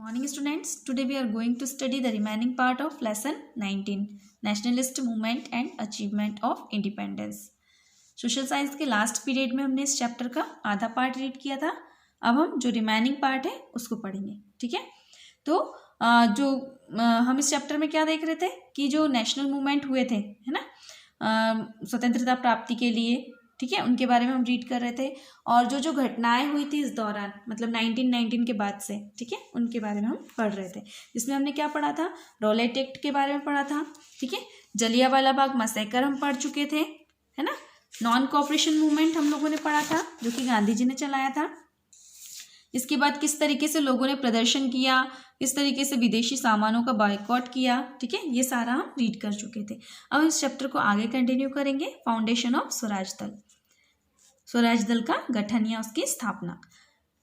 Morning students, today we are going to study the remaining part of lesson 19 Nationalist Movement and Achievement of Independence. Social science के last period में हमने इस chapter का आधा part read किया था. अब हम जो रिमेनिंग पार्ट है उसको पढ़ेंगे. ठीक है, तो हम इस चैप्टर में क्या देख रहे थे कि जो नेशनल मूवमेंट हुए थे, है ना, स्वतंत्रता प्राप्ति के लिए, ठीक है, उनके बारे में हम रीड कर रहे थे. और जो जो घटनाएं हुई थी इस दौरान, मतलब 1919 के बाद से, ठीक है, उनके बारे में हम पढ़ रहे थे. जिसमें हमने क्या पढ़ा था, रॉलेट एक्ट के बारे में पढ़ा था. ठीक है, जलियांवाला बाग मैसेकर हम पढ़ चुके थे, है ना. नॉन कोऑपरेशन मूवमेंट हम लोगों ने पढ़ा था जो कि गांधी जी ने चलाया था. इसके बाद किस तरीके से लोगों ने प्रदर्शन किया, किस तरीके से विदेशी सामानों का बॉयकॉट किया, ठीक है, ये सारा हम रीड कर चुके थे. अब इस चैप्टर को आगे कंटिन्यू करेंगे. फाउंडेशन ऑफ स्वराज दल, स्वराज दल का गठन या उसकी स्थापना.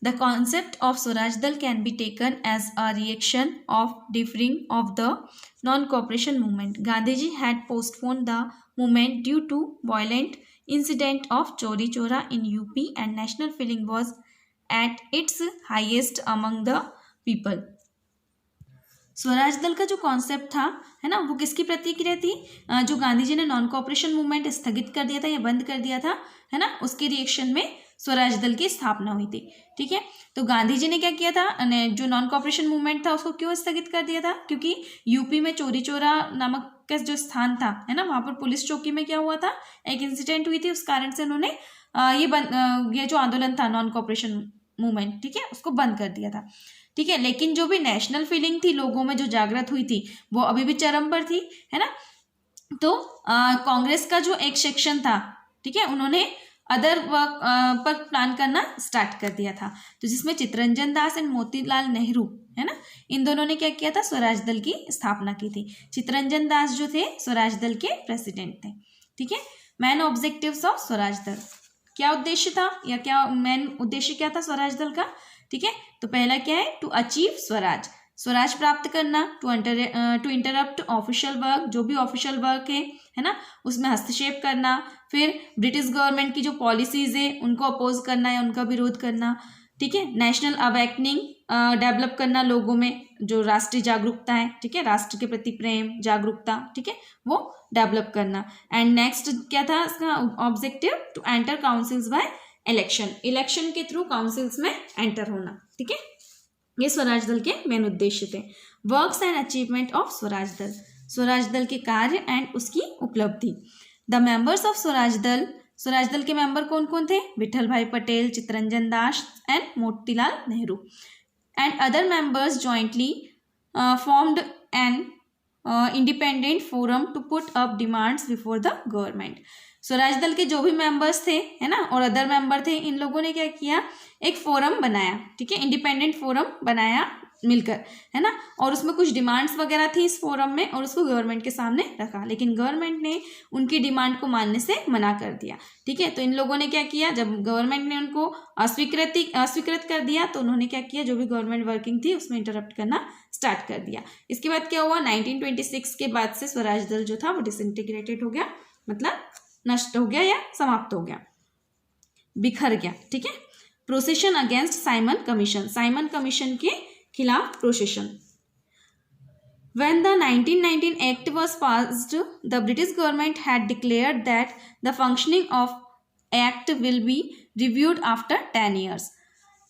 The concept of Swaraj Dal can be taken as a reaction of deferring of the non cooperation movement. Gandhi ji had postpone the movement due to violent incident of Chauri Chaura in UP and national feeling was at its highest among the people. Swaraj Dal का जो concept था, है ना, वो किसकी प्रतिक्रिया थी, जो गांधी जी ने नॉन कोऑपरेशन मूवमेंट स्थगित कर दिया था या बंद कर दिया था, है ना, उसके रिएक्शन में स्वराज दल की स्थापना हुई थी. ठीक है, तो गांधी जी ने क्या किया था, जो नॉन कोऑपरेशन मूवमेंट था उसको क्यों स्थगित कर दिया था, क्योंकि यूपी में चोरी चोरा नामक का जो स्थान था, है ना, वहां पर पुलिस चौकी में क्या हुआ था, एक इंसिडेंट हुई थी. उस कारण से उन्होंने ये जो आंदोलन था नॉन कोऑपरेशन मूवमेंट, ठीक है, उसको बंद कर दिया था. ठीक है, लेकिन जो भी नेशनल फीलिंग थी लोगों में, जो जागृत हुई थी, वो अभी भी चरम पर थी, है ना. तो कांग्रेस का जो एक सेक्शन था, ठीक है, उन्होंने अदर वर्क पर प्लान करना स्टार्ट कर दिया था. तो जिसमें चित्तरंजन दास एंड मोतीलाल नेहरू, है ना, इन दोनों ने क्या किया था, स्वराज दल की स्थापना की थी. चित्तरंजन दास जो थे स्वराज दल के प्रेसिडेंट थे. ठीक है, मेन ऑब्जेक्टिव्स ऑफ स्वराज दल, क्या उद्देश्य था या क्या मेन उद्देश्य क्या था स्वराज दल का. ठीक है, तो पहला क्या है, टू अचीव स्वराज, स्वराज प्राप्त करना. टू इंटरप्ट ऑफिशियल वर्क, जो भी ऑफिशियल वर्क है ना, उसमें हस्तक्षेप करना. फिर ब्रिटिश गवर्नमेंट की जो पॉलिसीज है उनको अपोज करना या उनका विरोध करना. ठीक है, नेशनल अवेकनिंग डेवलप करना, लोगों में जो राष्ट्रीय जागरूकता है, ठीक है, राष्ट्र के प्रति प्रेम जागरूकता, ठीक है, वो डेवलप करना. एंड नेक्स्ट क्या था इसका objective, to enter councils by election, election के थ्रू काउंसिल्स में एंटर होना. ठीक है, ये स्वराज दल के मेन उद्देश्य थे. Works and achievement of Swaraj दल, स्वराज दल के कार्य एंड उसकी उपलब्धि. द मेंबर्स ऑफ स्वराज दल, स्वराज दल के मेंबर कौन कौन थे, Vithal Bhai Patel, Chittaranjan Das and Motilal Nehru. And other members jointly formed an independent forum to put up demands before the government. Swaraj Dal के जो भी मेंबर्स थे, है ना, और अदर मेंबर थे, इन लोगों ने क्या किया, एक फोरम बनाया. ठीक है, इंडिपेंडेंट फोरम बनाया मिलकर, है ना, और उसमें कुछ डिमांड्स वगैरह थी इस फोरम में, और उसको गवर्नमेंट के सामने रखा. लेकिन गवर्नमेंट ने उनकी डिमांड को मानने से मना कर दिया. ठीक है, तो इन लोगों ने क्या किया, जब गवर्नमेंट ने उनको अस्वीकृत कर दिया, तो उन्होंने क्या किया, जो भी गवर्नमेंट वर्किंग थी उसमें इंटरप्ट करना स्टार्ट कर दिया. इसके बाद क्या हुआ, 1926 के बाद से स्वराज दल जो था वो डिसइंटीग्रेटेड हो गया, मतलब नष्ट हो गया या समाप्त हो गया, बिखर गया. ठीक है, procession against Simon commission, Simon commission के खिलाफ procession. When the 1919 Act was passed, the British government had declared that the functioning of Act will be reviewed after 10 years.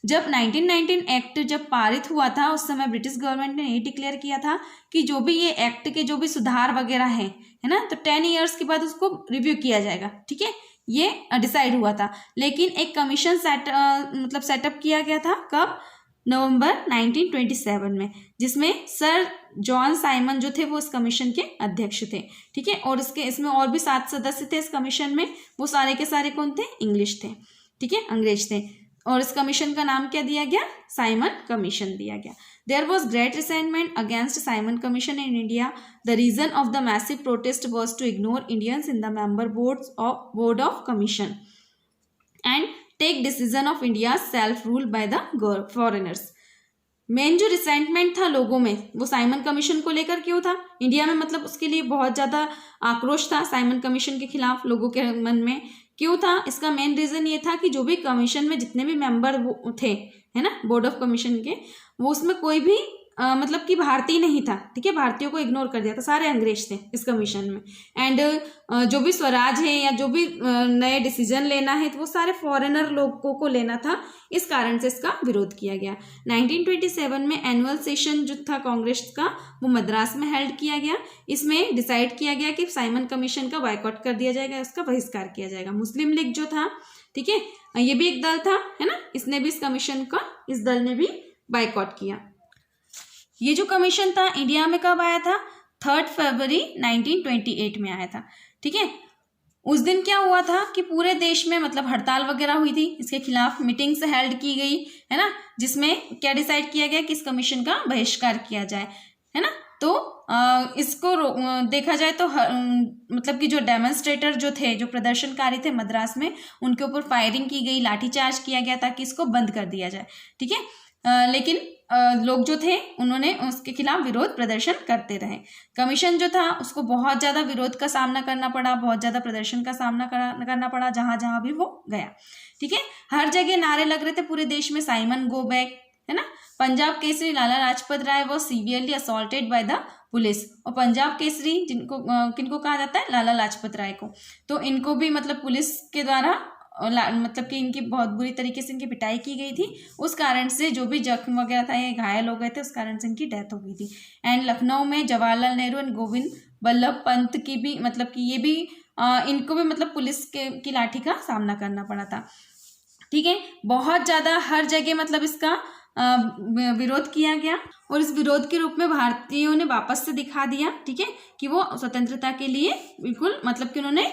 जब 1919 एक्ट जब पारित हुआ था, उस समय ब्रिटिश गवर्नमेंट ने ये डिक्लेयर किया था कि जो भी ये एक्ट के जो भी सुधार वगैरह हैं, है ना, तो 10 ईयर्स के बाद उसको रिव्यू किया जाएगा. ठीक है, ये डिसाइड हुआ था. लेकिन एक कमीशन सेटअप किया गया था, कब, नवंबर 1927 में, जिसमें सर जॉन साइमन जो थे वो इस कमीशन के अध्यक्ष थे. ठीक है, और इसमें और भी 7 सदस्य थे इस कमीशन में. वो सारे के सारे कौन थे, इंग्लिश थे. ठीक है, अंग्रेज थे. और इस कमीशन का नाम क्या दिया गया, साइमन कमीशन दिया गया. There was great resentment against Simon commission in India. The reason of the massive protest was to ignore Indians in the member board of commission and take decision of India self rule by the foreigners. Main जो resentment था लोगों में वो Simon commission को लेकर क्यों था, India में, मतलब उसके लिए बहुत ज़्यादा आक्रोश था साइमन कमीशन के खिलाफ लोगों के मन में. क्यों था, इसका मेन रीज़न ये था कि जो भी कमीशन में जितने भी मेंबर थे, है ना, बोर्ड ऑफ कमीशन के, वो उसमें कोई भी मतलब कि भारतीय नहीं था, ठीक है, भारतीयों को इग्नोर कर दिया था, सारे अंग्रेज थे इस कमीशन में। एंड जो भी स्वराज है या जो भी नए डिसीजन लेना है तो वो सारे फॉरेनर लोगों को लेना था, इस कारण से इसका विरोध किया गया। 1927 में एनुअल सेशन जो था कांग्रेस का वो मद्रास में हेल्ड किया गया। इसमें डिसाइड किया गया कि साइमन कमीशन का बायकॉट कर दिया जाएगा, उसका बहिष्कार किया जाएगा। मुस्लिम लीग जो था, ठीक है, ये भी एक दल था, है ना, इसने भी इस कमीशन का, इस दल ने भी बायकॉट किया। ये जो कमीशन था इंडिया में कब आया था? 3 फरवरी 1928 में आया था, ठीक है। उस दिन क्या हुआ था कि पूरे देश में मतलब हड़ताल वगैरह हुई थी, इसके खिलाफ मीटिंग्स हेल्ड की गई, है ना, जिसमें क्या डिसाइड किया गया कि इस कमीशन का बहिष्कार किया जाए, है ना। तो इसको देखा जाए तो मतलब कि जो डेमोन्स्ट्रेटर जो थे, जो प्रदर्शनकारी थे मद्रास में, उनके ऊपर फायरिंग की गई, लाठीचार्ज किया गया ताकि इसको बंद कर दिया जाए, ठीक है। लेकिन लोग जो थे उन्होंने उसके खिलाफ विरोध प्रदर्शन करते रहे। कमीशन जो था उसको बहुत ज़्यादा विरोध का सामना करना पड़ा, बहुत ज़्यादा प्रदर्शन का सामना करना पड़ा जहाँ जहाँ भी वो गया, ठीक है। हर जगह नारे लग रहे थे पूरे देश में, साइमन गो बैक, है ना। पंजाब केसरी लाला लाजपत राय वो severely assaulted by the police, और पंजाब केसरी जिनको किनको कहा जाता है? लाला लाजपत राय को। तो इनको भी मतलब पुलिस के द्वारा मतलब कि इनकी बहुत बुरी तरीके से इनकी पिटाई की गई थी, उस कारण से जो भी जख्म वगैरह था, ये घायल हो गए थे, उस कारण से इनकी डेथ हो गई थी। एंड लखनऊ में जवाहरलाल नेहरू एंड गोविंद बल्लभ पंत की भी मतलब कि ये भी इनको भी मतलब पुलिस की लाठी का सामना करना पड़ा था, ठीक है। बहुत ज़्यादा हर जगह मतलब इसका विरोध किया गया, और इस विरोध के रूप में भारतीयों ने वापस से दिखा दिया, ठीक है, कि वो स्वतंत्रता के लिए बिल्कुल मतलब कि उन्होंने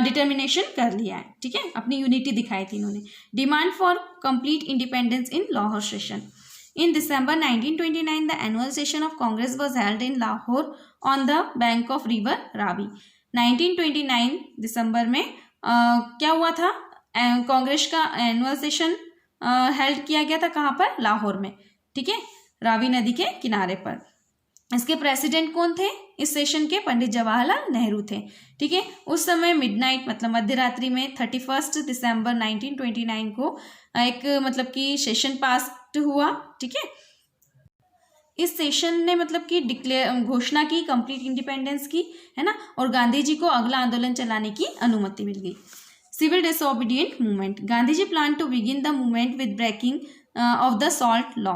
डिटर्मिनेशन कर लिया है, ठीक है, अपनी यूनिटी दिखाई थी इन्होंने। Demand for complete independence in Lahore session. In December 1929, the annual session of Congress was held in Lahore on the bank of river Ravi. 1929 दिसंबर में क्या हुआ था? कांग्रेस का एनुअल सेशन हेल्ड किया गया था, कहाँ पर? लाहौर में, ठीक है, रावी नदी के किनारे पर। इसके प्रेसिडेंट कौन थे इस सेशन के? पंडित जवाहरलाल नेहरू थे, ठीक है। उस समय मिडनाइट मतलब मध्य रात्रि में 31 दिसंबर 1929 को एक मतलब कि सेशन पास हुआ, ठीक है। इस सेशन ने मतलब कि घोषणा की कंप्लीट इंडिपेंडेंस की, है ना, और गांधी जी को अगला आंदोलन चलाने की अनुमति मिल गई। Civil disobedient movement. Gandhi ji plan to begin the movement with breaking of the salt law.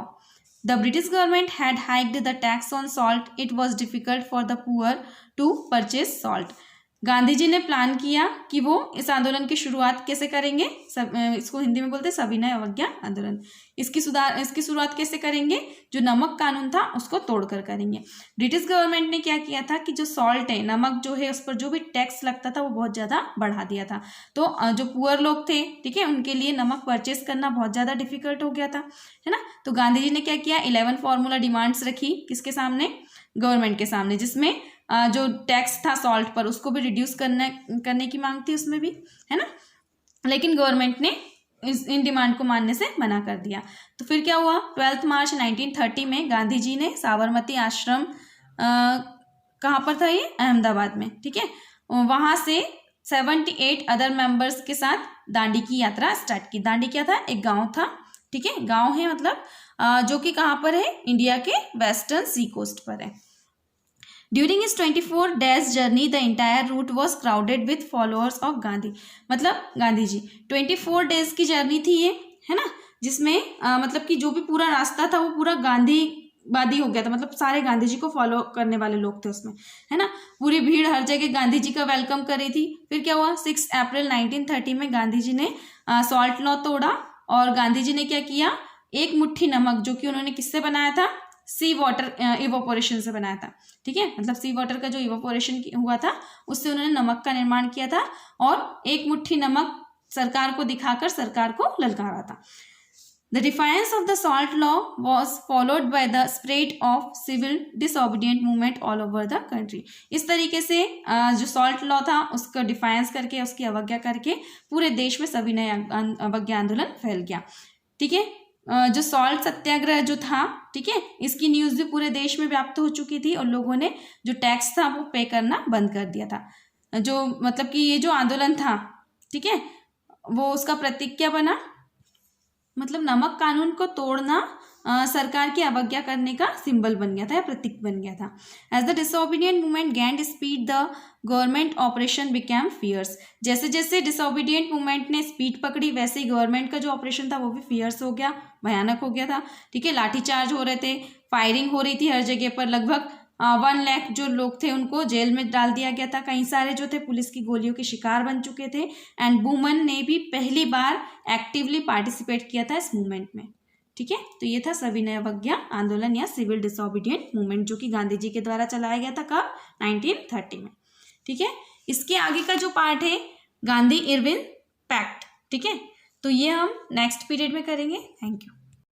The British government had hiked the tax on salt. It was difficult for the poor to purchase salt. Gandhi ji ने plan किया कि वो इस आंदोलन की शुरुआत कैसे करेंगे, इसको हिंदी में बोलते हैं सविनय अवज्ञा आंदोलन। इसकी शुरुआत कैसे करेंगे? जो नमक कानून था उसको तोड़कर करेंगे। ब्रिटिश गवर्नमेंट ने क्या किया था कि जो सॉल्ट है, नमक जो है, उस पर जो भी टैक्स लगता था वो बहुत ज़्यादा बढ़ा दिया था। तो जो पुअर लोग थे, ठीक है, उनके लिए नमक परचेस करना बहुत ज़्यादा डिफिकल्ट हो गया था, है ना। तो गांधी जी ने क्या किया? 11 फॉर्मूला डिमांड्स रखी, किसके सामने? गवर्नमेंट के सामने, जिसमें जो टैक्स था सॉल्ट पर उसको भी रिड्यूस करने की मांग थी उसमें भी, है ना। लेकिन गवर्नमेंट ने इन डिमांड को मानने से मना कर दिया। तो फिर क्या हुआ? 12 मार्च 1930 में गांधी जी ने साबरमती आश्रम कहाँ पर था? ये अहमदाबाद में, ठीक है। वहाँ से 78 अदर मेंबर्स के साथ दांडी की यात्रा स्टार्ट की। दांडी क्या था? एक गाँव था, ठीक है, गाँव है मतलब जो कि कहाँ पर है? इंडिया के वेस्टर्न सी कोस्ट पर है। ड्यूरिंग इस 24 days journey the entire route was crowded with followers of Gandhi. मतलब गांधी जी 24 days की जर्नी थी ये, है ना, जिसमें मतलब कि जो भी पूरा रास्ता था वो पूरा गांधीवादी हो गया था, मतलब सारे गांधी जी को फॉलो करने वाले लोग थे उसमें, है ना। पूरी भीड़ हर जगह गांधी जी का वेलकम कर रही थी। फिर क्या हुआ? 6 अप्रैल 1930 में गांधी जी ने सॉल्ट लॉ तोड़ा, और गांधी जी ने क्या किया? एक मुट्ठी नमक, जो कि उन्होंने किससे बनाया था? सी वाटर इवोपोरेशन से बनाया था, ठीक है, मतलब सी वाटर का जो इवोपोरेशन हुआ था उससे उन्होंने नमक का निर्माण किया था, और एक मुट्ठी नमक सरकार को दिखाकर सरकार को ललकारा था। The defiance of the salt law was followed by the spread of civil disobedient movement all over the country. इस तरीके से जो सॉल्ट लॉ था उसका डिफायंस करके, उसकी अवज्ञा करके पूरे देश में सविनय अवज्ञा आंदोलन फैल गया, ठीक है। जो सॉल्ट सत्याग्रह जो था, ठीक है, इसकी न्यूज़ भी पूरे देश में व्याप्त हो चुकी थी, और लोगों ने जो टैक्स था वो पे करना बंद कर दिया था। जो मतलब कि ये जो आंदोलन था, ठीक है, वो उसका प्रतीक क्या बना? मतलब नमक कानून को तोड़ना सरकार की अवज्ञा करने का सिंबल बन गया था या प्रतीक बन गया था। As the disobedient movement gained speed the government operation became fierce. जैसे जैसे डिसोबीडियंट मूवमेंट ने स्पीड पकड़ी वैसे ही गवर्नमेंट का जो ऑपरेशन था वो भी फियर्स हो गया, भयानक हो गया था। ठीक है, लाठीचार्ज हो रहे थे, फायरिंग हो रही थी हर जगह पर, लगभग 1 लाख जो लोग थे उनको जेल में डाल दिया गया था, कई सारे जो थे पुलिस की गोलियों के शिकार बन चुके थे। एंड वुमन ने भी पहली बार एक्टिवली पार्टिसिपेट किया था इस मूवमेंट में। ठीक है, तो ये था सविनय अवज्ञा आंदोलन या सिविल डिसोबीडियंट मूवमेंट, जो कि गांधी जी के द्वारा चलाया गया था कब, 1930 में। ठीक है, इसके आगे का जो पार्ट है गांधी इरविन पैक्ट। ठीक है, तो ये हम नेक्स्ट पीरियड में करेंगे। Thank you.